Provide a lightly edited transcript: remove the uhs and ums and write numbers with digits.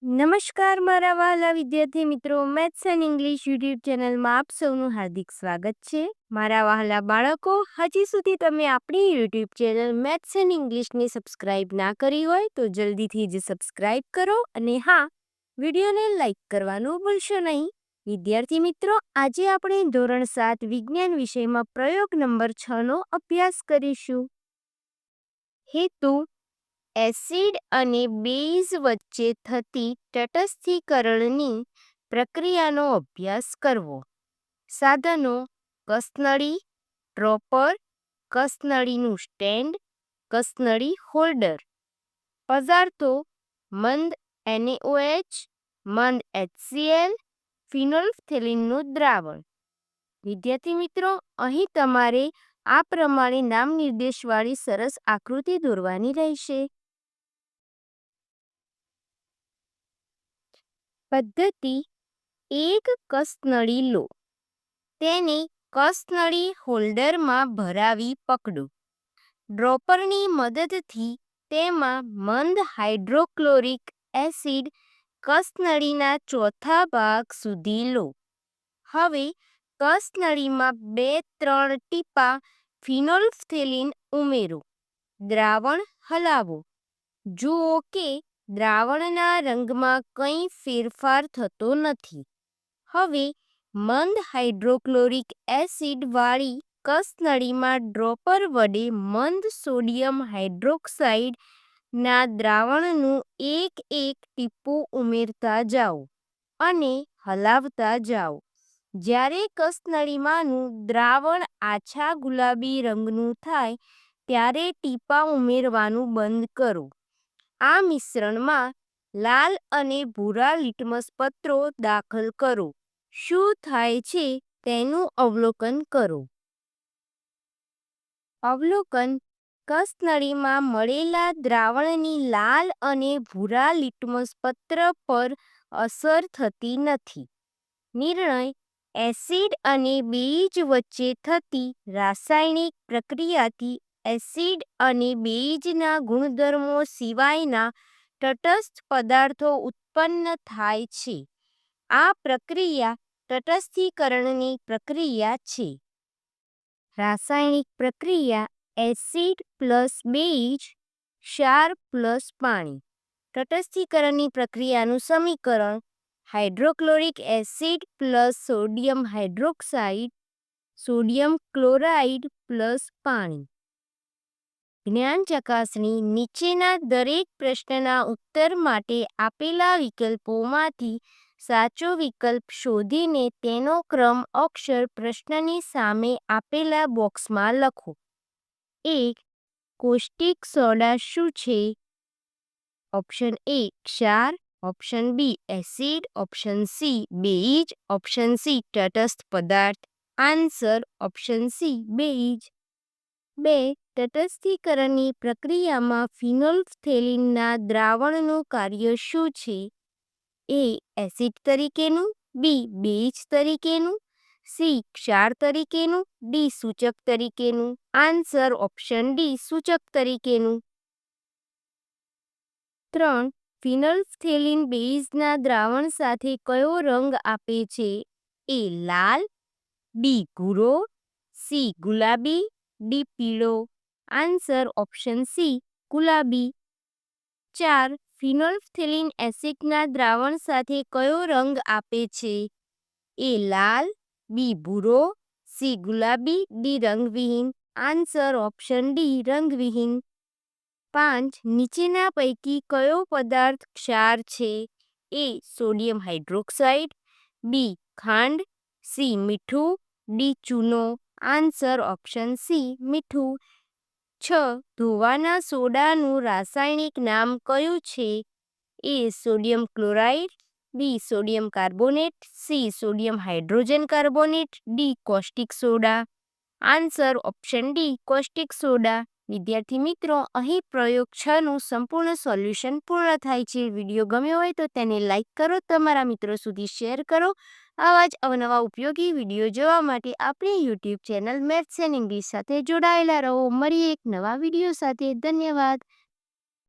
નમસ્કાર મારા વહાલા વિદ્યાર્થી મિત્રો, મેથ્સ એન્ડ ઇંગ્લિશ યુટ્યુબ ચેનલમાં આપ સૌનું હાર્દિક સ્વાગત છે. મારા વહાલા બાળકો, હજી સુધી તમે આપણી યુટ્યુબ ચેનલ મેથ્સ એન્ડ ઇંગ્લિશને સબસ્ક્રાઇબ ના કરી હોય તો જલ્દીથી જ સબસ્ક્રાઇબ કરો અને હા, વિડીયોને લાઇક કરવાનું ભૂલશો નહીં. વિદ્યાર્થી મિત્રો, આજે આપણે ધોરણ 7 વિજ્ઞાન વિષયમાં પ્રયોગ નંબર 6નો અભ્યાસ કરીશું. હેતુ: એસિડ અને બેઝ વચ્ચે થતી તટસ્થીકરણની પ્રક્રિયાનો અભ્યાસ કરવો. સાધનો: કસનળી, ડ્રોપર, કસનળીનું સ્ટેન્ડ, કસનળી હોલ્ડર. પદાર્થો: મંદ NaOH, મંદ HCl, ફિનોલ્ફથેલિનનું દ્રાવણ. વિદ્યાર્થી મિત્રો, અહીં તમારે આ પ્રમાણે નામ નિર્દેશવાળી સરસ આકૃતિ દોરવાની રહેશે. પદ્ધતિ: એક કસનળી લો, તેને કસનળી હોલ્ડરમાં ભરાવી પકડો. ડ્રોપરની મદદથી તેમાં મંદ હાઇડ્રોક્લોરિક એસિડ કસનળીના ચોથા ભાગ સુધી લો. હવે કસનળીમાં 2-3 ટીપા ફિનોલ્ફથેલિન ઉમેરો. દ્રાવણ હલાવો. જુઓ કે દ્રાવણના રંગમાં કંઈ ફેરફાર થતો નથી. હવે મંદ હાઇડ્રોક્લોરિક એસિડવાળી કસનળીમાં ડ્રોપર વડે મંદ સોડિયમ હાઇડ્રોક્સાઇડના દ્રાવણનું એક ટીપું ઉમેરતા જાઓ અને હલાવતા જાઓ. જ્યારે કસનળીમાંનું દ્રાવણ આછા ગુલાબી રંગનું થાય ત્યારે ટીપાં ઉમેરવાનું બંધ કરો. આ મિશ્રણમાં લાલ અને ભૂરા લિટમસ પત્રો દાખલ કરો. શું થાય છે તેનું અવલોકન કરો. અવલોકન: કસનળીમાં મળેલા દ્રાવણની લાલ અને ભૂરા લિટમસ પત્ર પર અસર થતી નથી. નિર્ણય: એસિડ અને બેઝ વચ્ચે થતી રાસાયણિક પ્રક્રિયાથી એસિડ અને બેઝના ગુણધર્મો સિવાયના તટસ્થ પદાર્થો ઉત્પન્ન થાય છે. આ પ્રક્રિયા તટસ્થીકરણની પ્રક્રિયા છે. રાસાયણિક પ્રક્રિયા: એસિડ પ્લસ બેઝ, ક્ષાર પ્લસ પાણી. તટસ્થીકરણની પ્રક્રિયાનું સમીકરણ: hydrochloric acid plus sodium hydroxide, sodium chloride plus પાણી. જ્ઞાન ચકાસણી: નીચેના દરેક પ્રશ્નના ઉત્તર માટે આપેલા વિકલ્પોમાંથી સાચો વિકલ્પ શોધીને તેનો ક્રમ અક્ષર પ્રશ્નની સામે આપેલા બોક્સમાં લખો. 1. કોસ્ટિક સોડા શું છે? ઓપ્શન A ક્ષાર, option B acid, option C base, option C તટસ્થ પદાર્થ. Answer option C base. 2. તટસ્થીકરણની પ્રક્રિયામાં ફિનોલ્ફથેલિનના દ્રાવણનું કાર્ય શું છે? A. એસિડ તરીકેનું, B. બેઝ તરીકેનું, C. ક્ષાર તરીકેનું, D. સૂચક તરીકેનું. આન્સર ઓપ્શન D સૂચક તરીકેનું. 3. ફિનોલ્ફથેલિન બેઝના દ્રાવણ સાથે કયો રંગ આપે છે? A. લાલ, B. ભૂરો, C. ગુલાબી, D. પીળો. આન્સર ઓપ્શન C ગુલાબી. 4. ફિનોલ્ફથેલિન એસિડના દ્રાવણ સાથે કયો રંગ આપે છે? A. લાલ, B. ભૂરો, C. ગુલાબી, D. રંગવિહીન. આન્સર ઓપ્શન D રંગવિહીન. 5. નીચેના પૈકી કયો પદાર્થ ક્ષાર છે? A. Sodium hydroxide, B. ખાંડ, C. મીઠું, D. ચૂનો. આન્સર ઓપ્શન C મીઠું. 6. ધોવાના સોડાનું રાસાયણિક નામ કયું છે? A. Sodium chloride, B. Sodium carbonate, C. Sodium hydrogen carbonate, D. Caustic soda. Answer option D caustic soda. વિદ્યાર્થી મિત્રો, અહીં પ્રયોગ 6નું સંપૂર્ણ સોલ્યુશન પૂર્ણ થાય છે. વિડીયો ગમ્યો હોય તો તેને લાઇક કરો, તમારા મિત્રો સુધી શેર કરો. આવા જ અવનવા ઉપયોગી વિડીયો જોવા માટે આપણી YouTube channel maths and English સાથે જોડાયેલા રહો. મળીએ એક નવા વિડીયો સાથે. ધન્યવાદ.